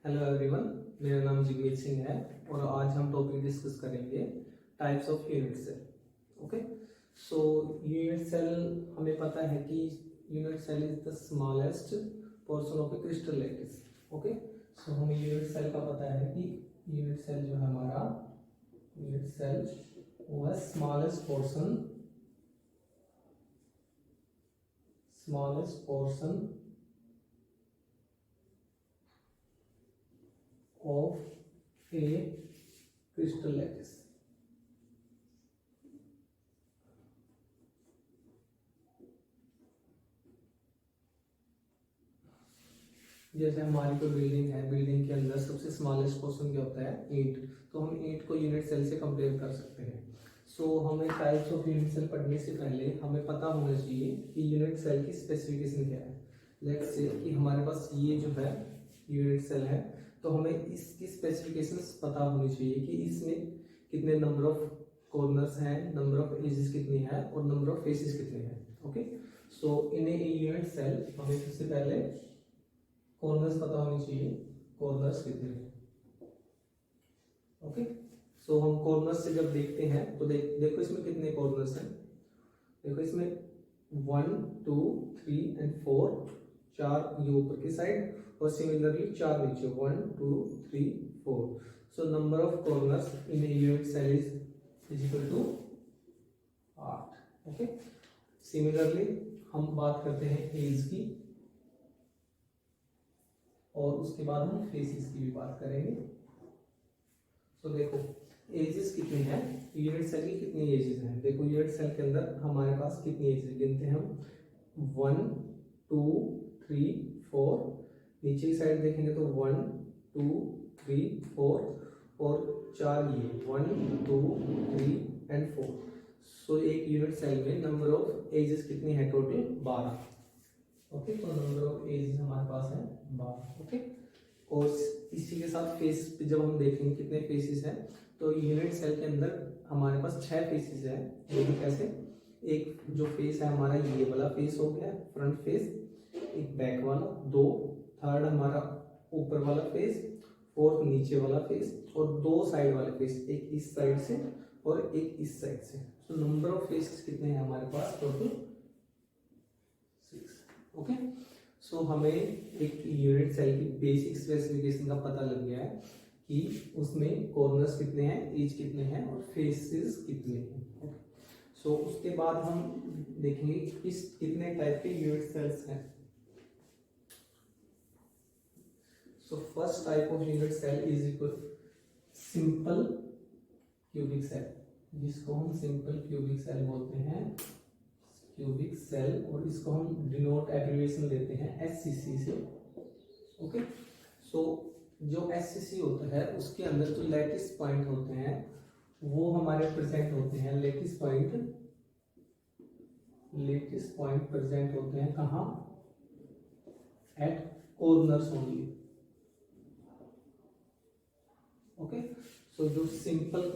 Hello everyone, मेरा नाम जगमीत सिंह है और आज हम टॉपिक डिस्कस करेंगे types of unit cell. Okay, so unit cell हमें पता है कि unit cell is the smallest portion of a crystal lattice. Okay, so हमें यूनिट सेल का पता है कि यूनिट सेल जो है हमारा यूनिट सेल वो है smallest portion of a crystal lattice। जैसे हमारी कोई बिल्डिंग है, बिल्डिंग के अंदर सबसे स्मॉलेस्ट पोर्शन क्या होता है? ईंट। तो हम ईंट को यूनिट सेल से कंपेयर कर सकते हैं। सो हमें टाइप्स ऑफ यूनिट सेल पढ़ने से पहले हमें पता होना चाहिए कि यूनिट सेल की स्पेसिफिकेशन क्या है। लेट्स से कि हमारे पास ये जो है यूनिट सेल है, तो हमें इसकी स्पेसिफिकेशंस पता होनी चाहिए कि इसमें कितने नंबर ऑफ कॉर्नर्स हैं, नंबर ऑफ एजेस कितनी है और नंबर ऑफ फेसेस कितने हैं। Okay, so in a unit cell हमें सबसे पहले कॉर्नर्स पता होनी चाहिए, कॉर्नर्स कितने हैं। ओके, सो हम कॉर्नर्स से जब देखते हैं तो देखो इसमें कितने कॉर्नर्स हैं। देखो इसमें 1 2 3 एंड 4, 4 ये ऊपर की साइड और सिमिलरली 4 नीचे, 1 2 3 4। So number of corners in a unit cell is equal to 8। Okay, similarly हम बात करते हैं एज की और उसके बाद हम फेसेस की भी बात करेंगे। तो देखो एजेस कितनी है, यूनिट सेल की कितनी एजेस हैं। देखो यूनिट सेल के अंदर हमारे पास कितनी एजेस गिनते हैं हम, 1 2 3 4। नीचे की साइड देखेंगे तो 1 2 3 4 और 4 ये 1 2 3 एंड 4। सो एक यूनिट सेल में नंबर ऑफ एजेस कितनी है? टोटल 12। ओके, तो नंबर ऑफ एजेस हमारे पास है 12। ओके, और इसी के साथ फेस जब हम देखेंगे कितने फेसेस हैं, तो यूनिट सेल के अंदर हमारे पास 6 फेसेस है। वो भी कैसे? एक जो फेस है हमारा ये वाला फेस हो गया फ्रंट फेस, एक बैक वाला, 2 थर्ड हमारा ऊपर वाला फेस, 4th नीचे वाला फेस और 2 साइड वाले फेस, एक इस साइड से और एक इस साइड से। तो नंबर ऑफ फेसेस कितने हैं हमारे पास? टोटल 6। ओके, सो हमें एक यूनिट सेल की बेसिक स्पेसिफिकेशन का पता लग गया है कि उसमें कॉर्नर्स कितने हैं, एज कितने हैं और फेसेस कितने हैं। सो उसके बाद हम देखेंगे किस कितने टाइप के यूनिट सेल्स हैं। So first type of unit cell is equal simple cubic cell, जिसको हम सिंपल क्यूबिक सेल बोलते हैं, क्यूबिक सेल, और इसको हम डिनोट एब्रिविएशन लेते हैं एससीसी से। ओके, सो जो एससीसी होता है उसके अंदर जो लैटिस पॉइंट होते हैं वो हमारे प्रेजेंट होते हैं। लैटिस पॉइंट प्रेजेंट होते हैं कहाँ? At corners only. Okay, so जो सिंपल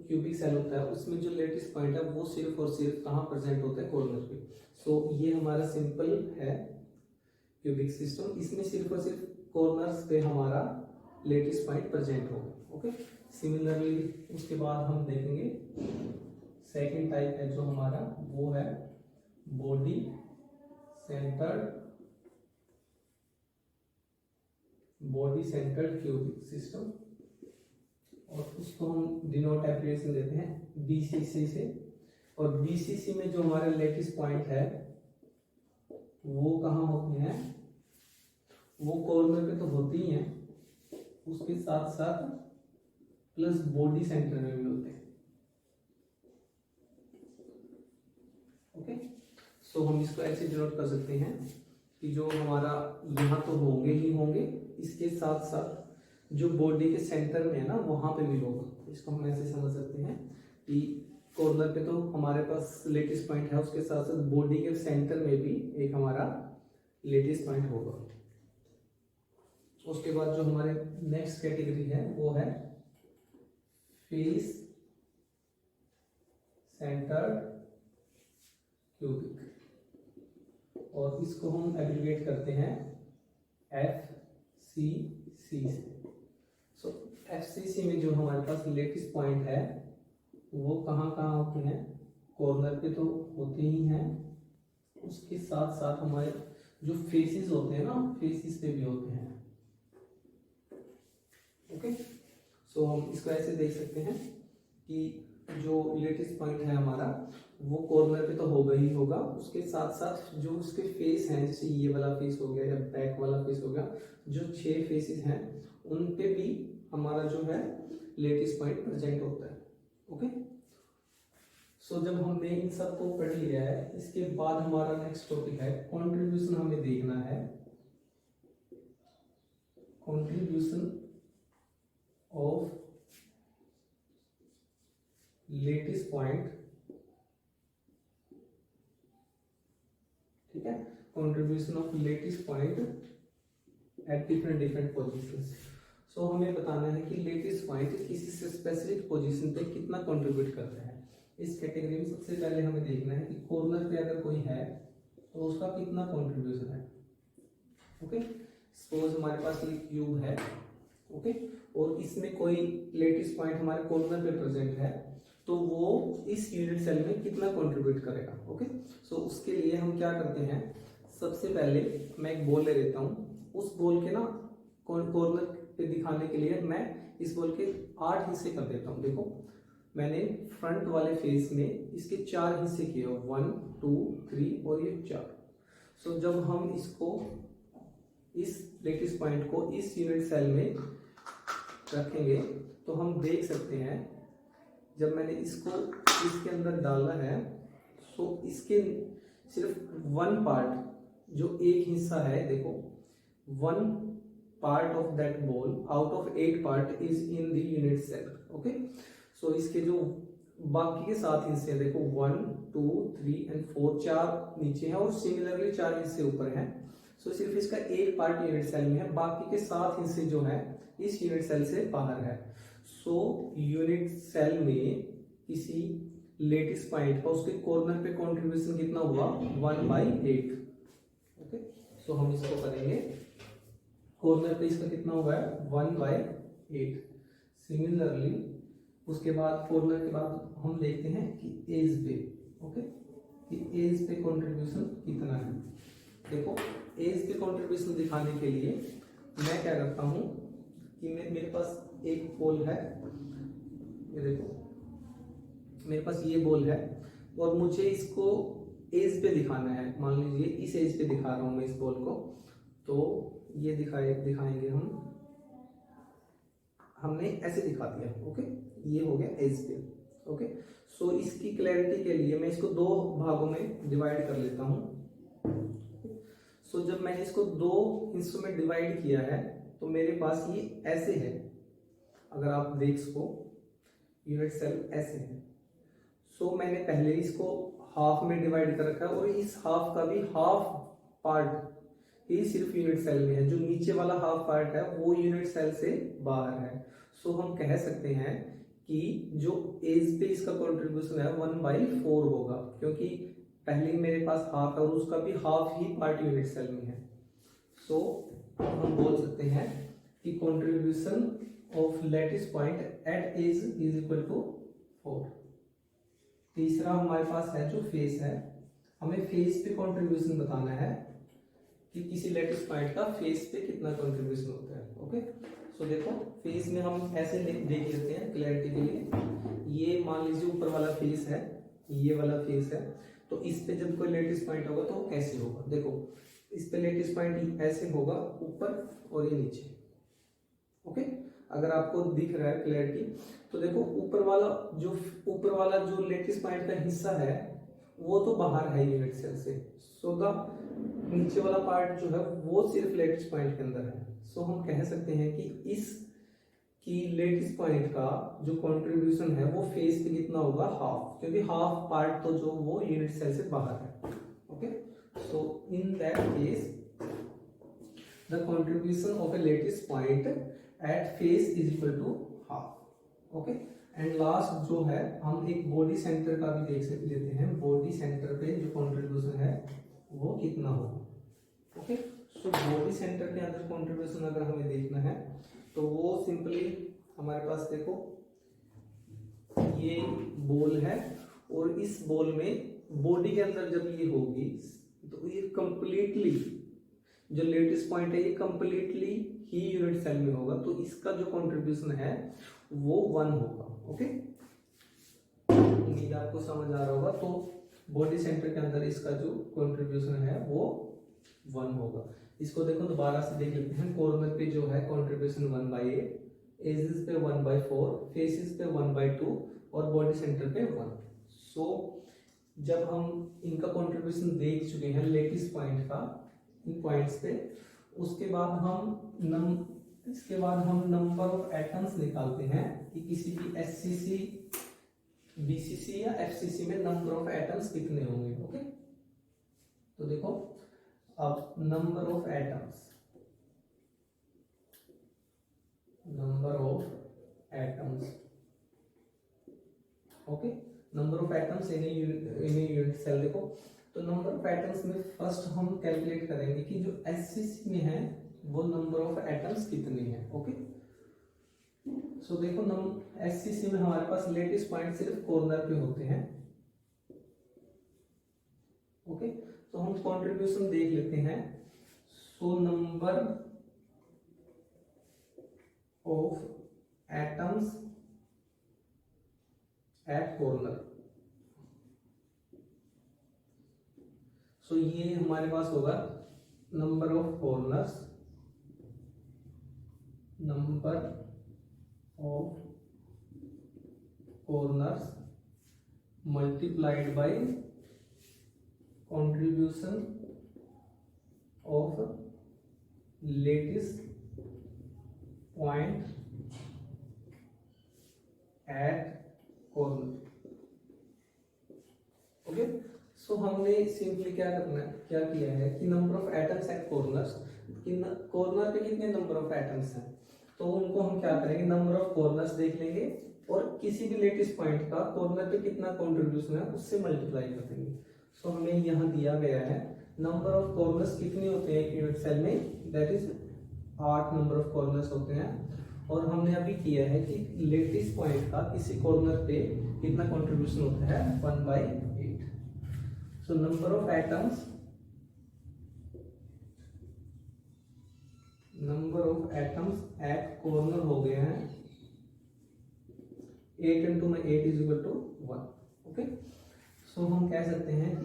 क्यूबिक सेल होता है उसमें जो लेटिस पॉइंट है वो सिर्फ और सिर्फ कहाँ प्रेजेंट होता है? कॉर्नर पे। सो ये हमारा सिंपल है क्यूबिक सिस्टम, इसमें सिर्फ और सिर्फ कॉर्नर्स पे हमारा लेटिस पॉइंट प्रेजेंट होगा। ओके, सिमिलरली उसके बाद हम देखेंगे सेकंड टाइप है जो हमारा, वो है बॉडी सेंटर्ड क्यूबिक सिस्टम, और उसको हम डिनोट एब्रिविएशन देते हैं बीसीसी से। और बीसीसी में जो हमारे लेटिस पॉइंट है वो कहाँ होते हैं? वो कॉर्नर पे तो होती ही हैं, उसके साथ साथ प्लस बॉडी सेंटर में भी होते हैं। ओके, सो हम इसको ऐसे डिनोट कर सकते हैं कि जो हमारा यहाँ तो होंगे ही होंगे, इसके साथ साथ जो बॉडी के सेंटर में है ना वहां पे भी होगा। इसको हम ऐसे समझ सकते हैं कि कॉर्नर पे तो हमारे पास लेटिस पॉइंट है, उसके साथ साथ बॉडी के सेंटर में भी एक हमारा लेटिस पॉइंट होगा। उसके बाद जो हमारे नेक्स्ट कैटेगरी है वो है फेस सेंटर्ड क्यूबिक, और इसको हम एग्रीगेट करते हैं FCC से। सो FCC में जो हमारे पास लेटेस्ट पॉइंट है वो कहाँ कहाँ होते हैं, कॉर्नर पे तो होते ही हैं, उसके साथ साथ हमारे जो फेसेस होते हैं ना, फेसेस पे भी होते हैं। ओके, सो हम इसको ऐसे देख सकते हैं कि जो लेटेस्ट पॉइंट है हमारा वो कॉर्नर पे तो होगा ही होगा, उसके साथ साथ जो उसके फेस हैं, जैसे ये वाला फेस हो गया या बैक वाला फेस हो गया, जो 6 फेसेस हैं उन पे भी हमारा जो है लेटेस्ट पॉइंट प्रेजेंट होता है। ओके, सो जब हमने इन सब को पढ़ लिया है, इसके बाद हमारा नेक्स्ट टॉपिक है कंट्रीब्यूशन। हमें देखना है कंट्रीब्यूशन ऑफ लेटेस्ट पॉइंट, ठीक है, contribution of lattice point at different positions. So हमें बताना है कि लेटेस्ट पॉइंट किसी से स्पेसिफिक पोजीशन पे कितना कंट्रीब्यूट करता है। इस कैटेगरी में सबसे पहले हमें देखना है कि कॉर्नर पे अगर कोई है तो उसका कितना कंट्रीब्यूशन है। ओके, सपोज हमारे पास ये क्यूब है, ओके, और इसमें कोई लेटेस्ट पॉइंट हमारे कॉर्नर पे प्रेजेंट है, तो वो इस यूनिट सेल में कितना कंट्रीब्यूट करेगा। ओके, सो उसके लिए हम क्या करते हैं, सबसे पहले मैं एक बॉल ले लेता हूँ, उस बॉल के ना कॉर्नर पे दिखाने के लिए मैं इस बॉल के 8 हिस्से कर देता हूँ। देखो मैंने फ्रंट वाले फेस में इसके 4 हिस्से किए, 1 2 3 और ये 4। सो जब हम इसको, इस लेटेस्ट पॉइंट को इस यूनिट सेल में रखेंगे तो हम देख सकते हैं, जब मैंने इसको इसके अंदर डाला है, सो इसके सिर्फ 1 पार्ट, जो एक हिस्सा है, देखो 1 part of that ball out of 8 part is in the unit cell. Okay, so इसके जो बाकी के 7 हिस्से हैं, देखो 1 2 3 एंड 4, 4 नीचे हैं और सिमिलरली 4 हिस्से ऊपर हैं। सो सिर्फ इसका 1 पार्ट यूनिट सेल में है, बाकी के 7 हिस्से जो है इस यूनिट सेल से बाहर है। सो यूनिट सेल में किसी लेटेस्ट पॉइंट का उसके कॉर्नर पे कंट्रीब्यूशन कितना हुआ, 1/8। ओके, सो हम इसको करेंगे, कॉर्नर पे इसका कितना हुआ है, 1/8। सिमिलरली उसके बाद कॉर्नर के बाद हम देखते हैं कि एज पे, ओके, कि एज पे कंट्रीब्यूशन कितना है। देखो एज पे कंट्रीब्यूशन दिखाने के लिए मैं क्या करता हूँ कि मेरे पास एक बॉल है, ये देखो मेरे पास ये बॉल है और मुझे इसको एज पे दिखाना है। मान लीजिए इस एज पे दिखा रहा हूँ मैं इस बॉल को, तो ये दिखाएंगे हमने ऐसे दिखा दिया। ओके, ये हो गया एज पे। ओके, सो इसकी क्लैरिटी के लिए मैं इसको 2 भागों में डिवाइड कर लेता हूँ। सो जब मैंने इसको 2 हिस्सों में डिवाइड किया है तो मेरे पास ये ऐसे है, अगर आप देख सको यूनिट सेल ऐसे है। सो मैंने पहले इसको हाफ में डिवाइड कर रखा है और इस हाफ का भी हाफ पार्ट ही सिर्फ यूनिट सेल में है, जो नीचे वाला हाफ पार्ट है वो यूनिट सेल से बाहर है। सो हम कह सकते हैं कि जो एज पे इसका कंट्रीब्यूशन है 1/4 होगा, क्योंकि पहले मेरे पास हाफ है और उसका भी हाफ ही पार्ट यूनिट सेल में है। सो हम बोल सकते हैं कि contribution of lattice point at edge is equal to 4। तीसरा हमारे पास है जो फेस है, हमें फेस पे कंट्रीब्यूशन बताना है कि किसी लेटेस्ट पॉइंट का फेस पे कितना कंट्रीब्यूशन होता है। ओके, सो देखो फेस में हम ऐसे देख लेते हैं क्लैरिटी के लिए। ये मान लीजिए ऊपर वाला फेस है, ये वाला फेस है, तो इस पे जब कोई लेटेस्ट पॉइंट होगा तो वो कैसे होगा, देखो इस पे लेटेस्ट पॉइंट ऐसे होगा ऊपर और ये नीचे। ओके, अगर आपको दिख रहा है क्लैरिटी, तो देखो ऊपर वाला जो लेटेस्ट पॉइंट का हिस्सा है वो तो बाहर है यूनिट सेल से। सो द नीचे वाला पार्ट जो है वो सिर्फ लेटेस्ट पॉइंट के अंदर है। सो हम कह सकते हैं कि इस की लेटेस्ट पॉइंट का जो कंट्रीब्यूशन है वो फेस पे कितना होगा, हाफ, क्योंकि हाफ पार्ट तो जो वो यूनिट सेल से बाहर है। Okay, so in that case the contribution of a lattice point at face is equal to half. Okay, and last जो है हम एक बॉडी सेंटर का भी देख लेते हैं, बॉडी सेंटर पे जो कंट्रीब्यूशन है वो कितना होगा। ओके, सो बॉडी सेंटर के अंदर कंट्रीब्यूशन अगर हमें देखना है तो वो सिंपली हमारे पास देखो ये बॉल है और इस बॉल में बॉडी के अंदर जब ये होगी तो ये कंप्लीटली जो लेटेस्ट पॉइंट है ये कंप्लीटली ही यूनिट सेल में होगा, तो इसका जो कंट्रीब्यूशन है वो 1 होगा। ओके, उम्मीद आपको समझ आ रहा होगा। तो बॉडी सेंटर के अंदर इसका जो कंट्रीब्यूशन है वो 1 होगा। इसको देखो दोबारा से देख लेते हैं। कॉर्नर पे जो है कंट्रीब्यूशन 1/8, एजेस पे 1/4, फेसेस पे 1/2 और बॉडी सेंटर पे 1। सो जब हम इनका कंट्रीब्यूशन देख चुके हैं लेटेस्ट पॉइंट का इन पॉइंट्स पे, उसके बाद इसके बाद हम नंबर ऑफ एटम्स निकालते हैं कि किसी भी एससीसी, बीसीसी या एफसीसी में नंबर ऑफ एटम्स कितने होंगे। ओके, तो देखो अब number of atoms okay, number of atoms in unit cell. देखो तो नंबर ऑफ एटम्स में फर्स्ट हम कैलकुलेट करेंगे कि जो एससीसी में है वो नंबर ऑफ एटम्स कितने हैं। ओके, सो देखो एससीसी में हमारे पास लेटेस्ट पॉइंट सिर्फ कॉर्नर पे होते हैं। ओके, तो हम कंट्रीब्यूशन देख लेते हैं। So number of atoms at corner, so ये हमारे पास होगा number of corners multiplied by contribution of latest point at corner। Okay, so हमने सिंपली क्या किया है कि number of atoms at corners, corner पे कितने नंबर ऑफ एटम्स हैं तो उनको हम क्या करेंगे, नंबर ऑफ कॉर्नर्स देख लेंगे और किसी भी लेटेस्ट पॉइंट का कॉर्नर पे कितना कंट्रीब्यूशन है उससे मल्टीप्लाई कर देंगे। सो हमें यहाँ दिया गया है नंबर ऑफ कॉर्नर्स कितने होते हैं यूनिट सेल में, that is 8 number of corners होते हैं। और हमने अभी किया है कि लेटेस्ट पॉइंट का किसी कॉर्नर पे कितना कंट्रीब्यूशन होता है 1/8। So number of atoms at corner हो गए हैं 8 × 8 = 1। ओके, सो हम कह सकते हैं कि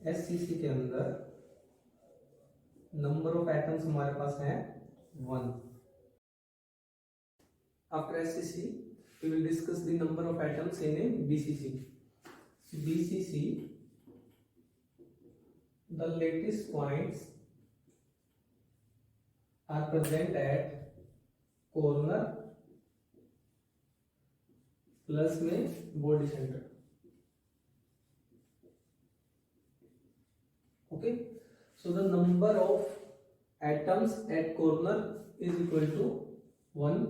एससीसी के अंदर नंबर ऑफ एटम्स हमारे पास है 1। After SCC we will discuss the number of atoms in a BCC. BCC, the lattice points are present at corner plus में body center. Okay, so the number of atoms at corner is equal to 1।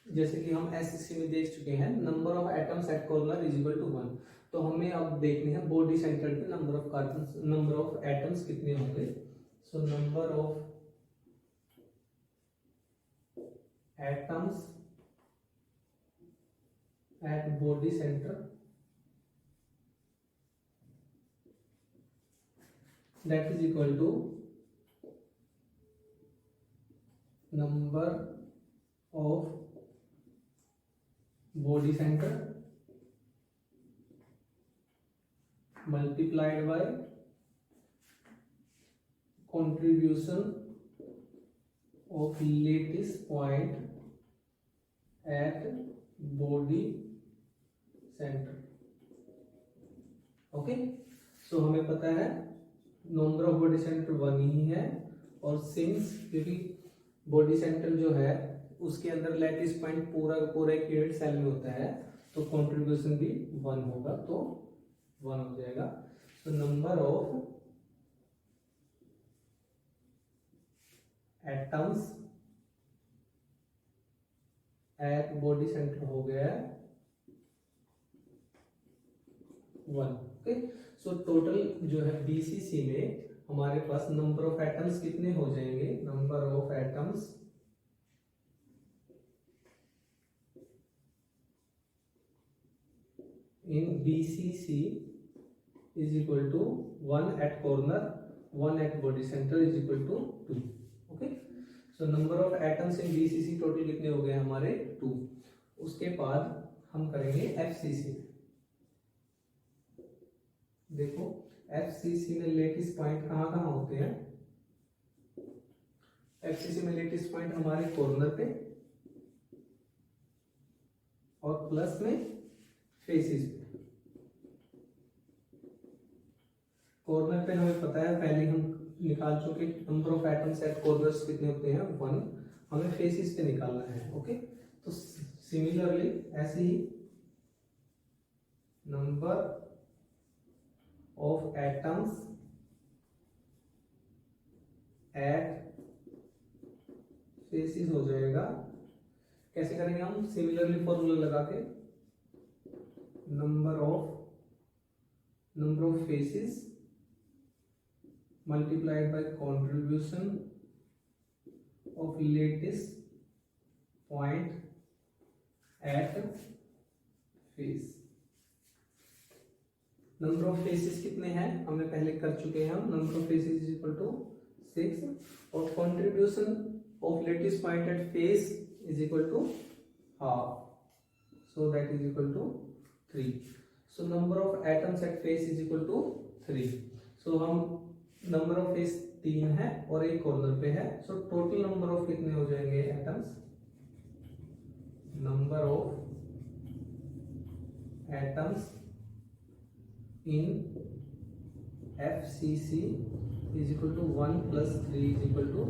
जैसे कि हम SCC में देख चुके हैं number of atoms at corner is equal to 1। तो हमें अब देखने हैं बॉडी सेंटर पे नंबर ऑफ एटम्स कितने होंगे। सो number of atoms at body center, that is equal to number of body center multiplied by contribution of latest point at body center। Okay, so हमें पता है नंबर ऑफ बॉडी सेंटर 1 ही है और since क्योंकि body centre जो है उसके अंदर लेटेस्ट पॉइंट पूरा एक यूनिट सेल में होता है तो कंट्रीब्यूशन भी 1 होगा, तो 1 हो जाएगा। तो number of atoms at body center हो गया 1। ओके, सो टोटल जो है बीसीसी में हमारे पास नंबर ऑफ एटम्स कितने हो जाएंगे, number of atoms in BCC is equal to 1 at corner, 1 at body center is equal to 2. Okay, so number of atoms in BCC total कितने हो गए हमारे 2. उसके बाद हम करेंगे FCC. देखो FCC में लेटिस पॉइंट कहाँ कहाँ होते हैं, FCC में लेटिस पॉइंट हमारे कॉर्नर पे और प्लस में फेसिस पे. कॉर्नर पे हमें पता है, पहले हम निकाल चुके number of atoms at corners कितने होते हैं 1. हमें फेसिस पे निकालना है. ओके, तो सिमिलरली ऐसे ही number of atoms at faces हो जाएगा. कैसे करेंगे हम, सिमिलरली फॉर्मूला लगा के number of faces multiplied by contribution of lattice point at face. Number of faces कितने हैं हमें पहले कर चुके हैं हम. Number of faces is equal to 6 और contribution of lattice point at face is equal to half, so that is equal to 3. So number of atoms at face is equal to 3. So हम number of face 3 है और एक corner पे है. So total number of कितने हो जाएंगे atoms, number of atoms in FCC is equal to 1 plus 3 is equal to